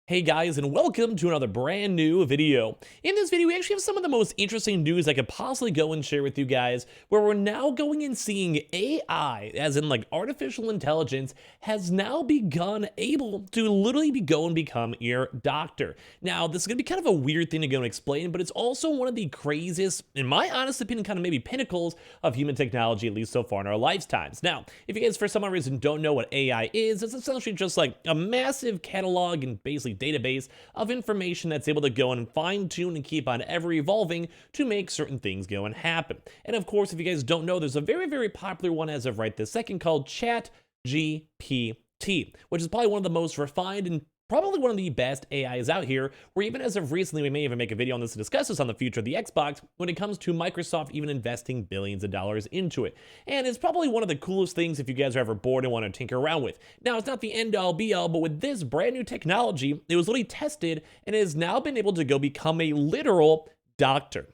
Hey guys, and welcome to another brand new video. In this video, we actually have some of the most interesting news I could possibly go and share with you guys, where we're now going and seeing AI, as in like artificial intelligence, has now begun able to literally go and become your doctor. Now, this is going to be kind of a weird thing to go and explain, but it's also one of the craziest, in my honest opinion, kind of maybe pinnacles of human technology, at least so far in our lifetimes. Now, if you guys for some odd reason don't know what AI is, it's essentially just like a massive catalog and basically database of information that's able to go and fine tune and keep on ever evolving to make certain things go and happen. And of course, if you guys don't know, there's a very popular one as of right this second called ChatGPT, which is probably one of the most refined and probably one of the best AIs out here, where even as of recently, we may even make a video on this to discuss this on the future of the Xbox, when it comes to Microsoft even investing billions of dollars into it. And it's probably one of the coolest things if you guys are ever bored and want to tinker around with. Now, it's not the end-all be-all, but with this brand new technology, it was literally tested and it has now been able to go become a literal doctor.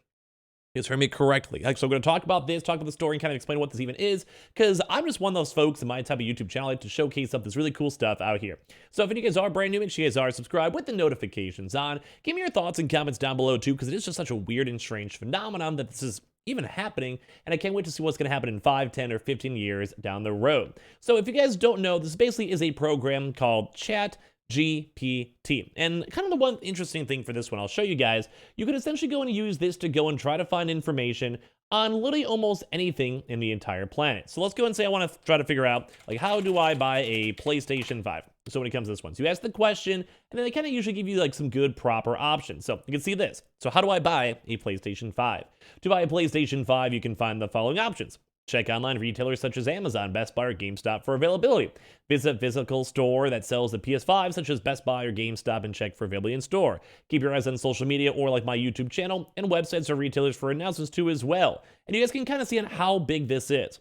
You heard me correctly. So I'm going to talk about this, talk about the story, and kind of explain what this even is, because I'm just one of those folks in my type of YouTube channel I like to showcase up this really cool stuff out here. So if any of you guys are brand new, make sure you guys are subscribed with the notifications on. Give me your thoughts and comments down below too, because it is just such a weird and strange phenomenon that this is even happening, and I can't wait to see what's going to happen in 5, 10, or 15 years down the road. So if you guys don't know, this basically is a program called ChatGPT. And kind of the one interesting thing for this one, I'll show you guys, you can essentially go and use this to go and try to find information on literally almost anything in the entire planet. So let's go and say I want to try to figure out, like, how do I buy a PlayStation 5? So when it comes to this one, so you ask the question, and then they kind of usually give you like some good proper options. So you can see this. So how do I buy a PlayStation 5? To buy a PlayStation 5, you can find the following options. Check online retailers such as Amazon, Best Buy, or GameStop for availability. Visit physical store that sells the PS5 such as Best Buy or GameStop and check for availability in store. Keep your eyes on social media or like my YouTube channel and websites or retailers for announcements too as well. And you guys can kind of see on how big this is.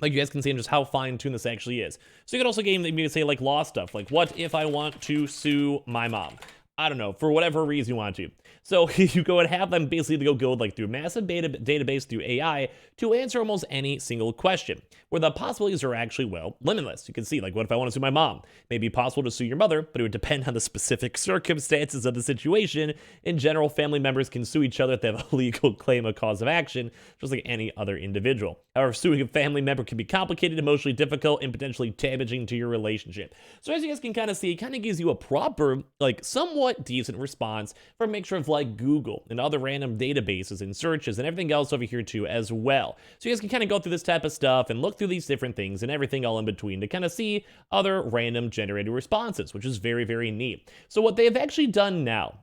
Like you guys can see just how fine-tuned this actually is. So you can also maybe say like law stuff, like what if I want to sue my mom? I don't know, for whatever reason you want to. So you go and have them basically go like through massive database through AI to answer almost any single question, where the possibilities are actually, well, limitless. You can see, like, what if I want to sue my mom? Maybe possible to sue your mother, but it would depend on the specific circumstances of the situation. In general, family members can sue each other if they have a legal claim of cause of action, just like any other individual. However, suing a family member can be complicated, emotionally difficult, and potentially damaging to your relationship. So as you guys can kind of see, it kind of gives you a proper, like, somewhat decent response from a mixture of like Google and other random databases and searches and everything else over here too as well. So you guys can kind of go through this type of stuff and look through these different things and everything all in between to kind of see other random generated responses, which is very neat. So what they have actually done now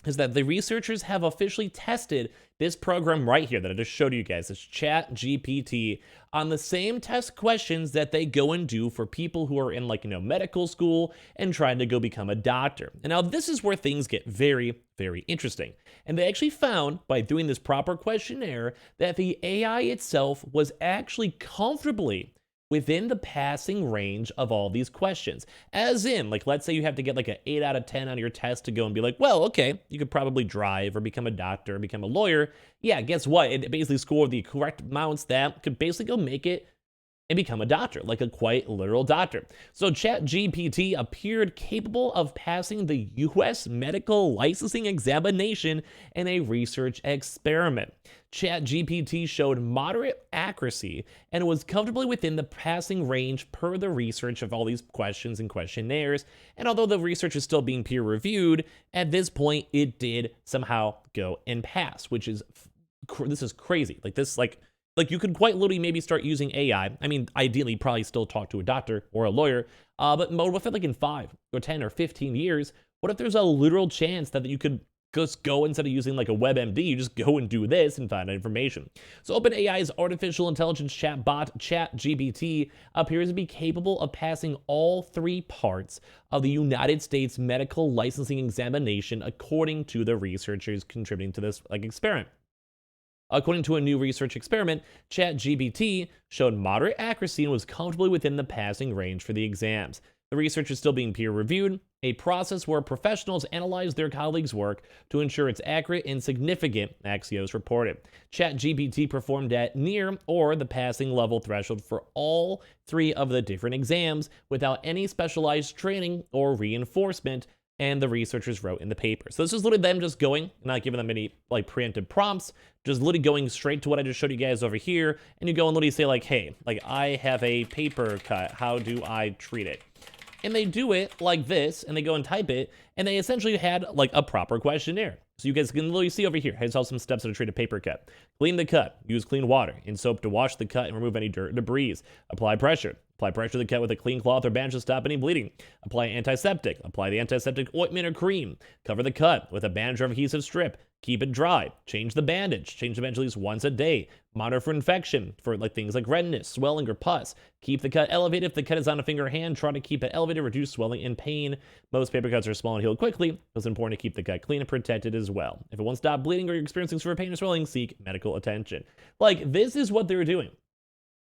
is that the researchers have officially tested this program right here that I just showed you guys, this ChatGPT, on the same test questions that they go and do for people who are in, like, medical school and trying to go become a doctor. And now this is where things get very interesting. And they actually found, by doing this proper questionnaire, that the AI itself was actually comfortably within the passing range of all these questions. As in, like, let's say you have to get like an 8 out of 10 on your test to go and be like, well, okay, you could probably drive or become a doctor or become a lawyer. Yeah, guess what? It basically scored the correct amounts that could basically go make it and become a doctor, like a quite literal doctor. So ChatGPT appeared capable of passing the US medical licensing examination in a research experiment. ChatGPT showed moderate accuracy and was comfortably within the passing range per the research of all these questions and questionnaires. And although the research is still being peer reviewed, at this point it did somehow go and pass, which is, this is crazy. Like this, like you could quite literally maybe start using AI. I mean, ideally, probably still talk to a doctor or a lawyer. But what if like in 5 or 10 or 15 years, what if there's a literal chance that you could just go, instead of using like a WebMD, you just go and do this and find out information. So OpenAI's artificial intelligence chatbot ChatGPT appears to be capable of passing all 3 parts of the United States medical licensing examination, according to the researchers contributing to this experiment. According to a new research experiment, ChatGPT showed moderate accuracy and was comfortably within the passing range for the exams. The research is still being peer-reviewed, a process where professionals analyze their colleagues' work to ensure it's accurate and significant, Axios reported. ChatGPT performed at near or the passing level threshold for all 3 of the different exams without any specialized training or reinforcement and the researchers wrote in the paper. So this is literally them just going, not giving them any like preemptive prompts, just literally going straight to what I just showed you guys over here. And you go and literally say like, hey, like I have a paper cut. How do I treat it? And they do it like this, and they go and type it, and they essentially had like a proper questionnaire. So you guys can literally see over here, here's all some steps to treat a paper cut. Clean the cut, use clean water and soap to wash the cut and remove any dirt and debris. Apply pressure to the cut with a clean cloth or bandage to stop any bleeding. Apply antiseptic, apply the antiseptic ointment or cream. Cover the cut with a bandage or adhesive strip. Keep it dry. Change the bandage at least once a day. Monitor for infection, for like things like redness, swelling, or pus. Keep the cut elevated. If the cut is on a finger or hand, try to keep it elevated, reduce swelling and pain. Most paper cuts are small and heal quickly. It's important to keep the cut clean and protected as well. If it won't stop bleeding or you're experiencing severe pain or swelling, seek medical attention. Like, this is what they're doing.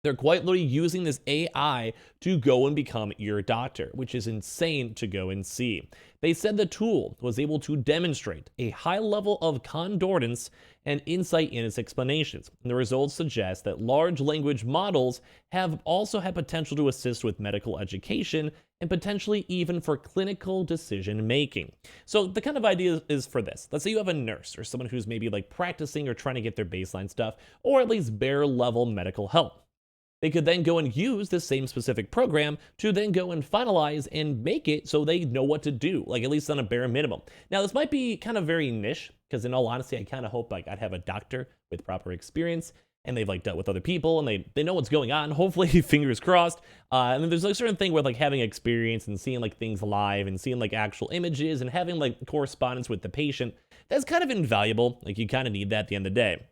They're quite literally using this AI to go and become your doctor, which is insane to go and see. They said the tool was able to demonstrate a high level of concordance and insight in its explanations. And the results suggest that large language models have also had potential to assist with medical education and potentially even for clinical decision making. So the kind of idea is for this. Let's say you have a nurse or someone who's maybe like practicing or trying to get their baseline stuff, or at least bare level medical help. They could then go and use the same specific program to then go and finalize and make it so they know what to do, like at least on a bare minimum. Now, this might be kind of very niche, because in all honesty, I kind of hope like I'd have a doctor with proper experience and they've like dealt with other people and they know what's going on. Hopefully, fingers crossed. And then there's like a certain thing with like having experience and seeing like things live and seeing like actual images and having like correspondence with the patient. That's kind of invaluable. Like you kind of need that at the end of the day.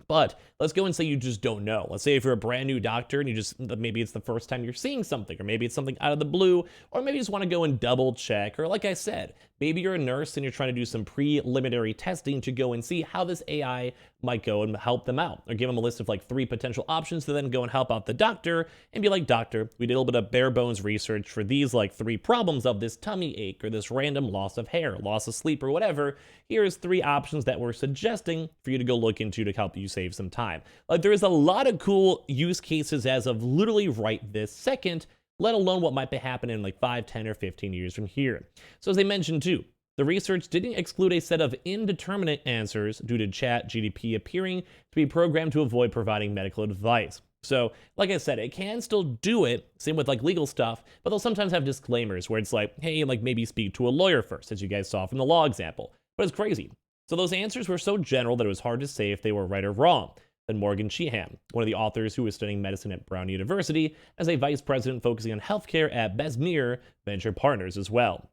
But let's go and say you just don't know. Let's say if you're a brand new doctor and you just, maybe it's the first time you're seeing something, or maybe it's something out of the blue, or maybe you just want to go and double check, or like I said, maybe you're a nurse and you're trying to do some preliminary testing to go and see how this AI might go and help them out, or give them a list of like 3 potential options to then go and help out the doctor and be like, doctor, we did a little bit of bare bones research for these like 3 problems of this tummy ache or this random loss of hair, loss of sleep or whatever. Here's 3 options that we're suggesting for you to go look into to help you save some time. Like there is a lot of cool use cases as of literally right this second, let alone what might be happening in like 5, 10, or 15 years from here. So as they mentioned too, the research didn't exclude a set of indeterminate answers due to ChatGPT appearing to be programmed to avoid providing medical advice. So, like I said, it can still do it, same with like legal stuff, but they'll sometimes have disclaimers where it's like, hey, like maybe speak to a lawyer first, as you guys saw from the law example. But it's crazy. So those answers were so general that it was hard to say if they were right or wrong. Then Morgan Sheehan, one of the authors who was studying medicine at Brown University, as a vice president focusing on healthcare at Bessemer Venture Partners as well.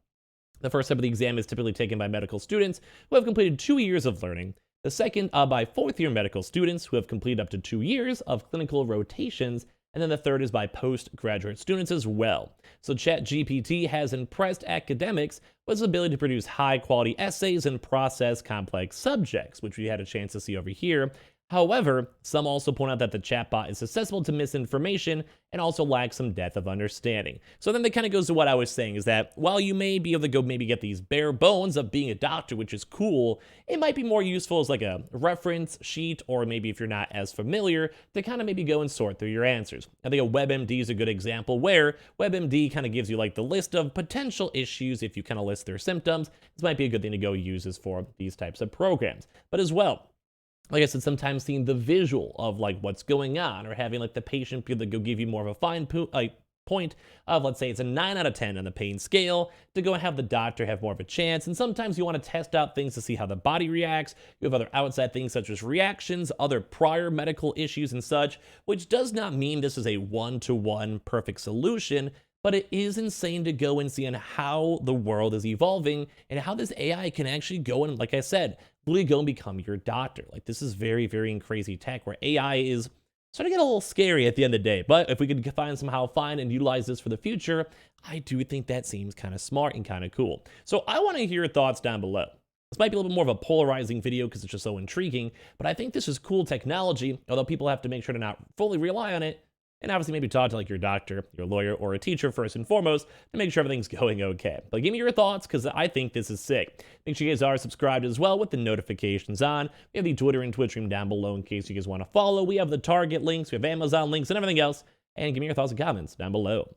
The first step of the exam is typically taken by medical students who have completed 2 years of learning. The second by 4th-year medical students who have completed up to 2 years of clinical rotations. And then the third is by postgraduate students as well. So ChatGPT has impressed academics with its ability to produce high-quality essays and process complex subjects, which we had a chance to see over here. However, some also point out that the chatbot is susceptible to misinformation and also lacks some depth of understanding. So then that kind of goes to what I was saying, is that while you may be able to go maybe get these bare bones of being a doctor, which is cool, it might be more useful as like a reference sheet, or maybe if you're not as familiar, to kind of maybe go and sort through your answers. I think a WebMD is a good example, where WebMD kind of gives you like the list of potential issues if you kind of list their symptoms. This might be a good thing to go use as for these types of programs. But as well, like I said, sometimes seeing the visual of like what's going on, or having like the patient be able to go give you more of a fine point of, let's say it's a 9 out of 10 on the pain scale, to go and have the doctor have more of a chance. And sometimes you want to test out things to see how the body reacts. You have other outside things such as reactions, other prior medical issues and such, which does not mean this is a one-to-one perfect solution. But it is insane to go and see on how the world is evolving and how this AI can actually go and, like I said, really go and become your doctor. Like, this is very, very crazy tech where AI is starting to get a little scary at the end of the day. But if we could somehow find and utilize this for the future, I do think that seems kind of smart and kind of cool. So I want to hear your thoughts down below. This might be a little bit more of a polarizing video because it's just so intriguing, but I think this is cool technology, although people have to make sure to not fully rely on it. And obviously maybe talk to like your doctor, your lawyer, or a teacher first and foremost to make sure everything's going okay. But give me your thoughts, because I think this is sick. Make sure you guys are subscribed as well with the notifications on. We have the Twitter and Twitch stream down below in case you guys want to follow. We have the Target links, we have Amazon links, and everything else. And give me your thoughts and comments down below.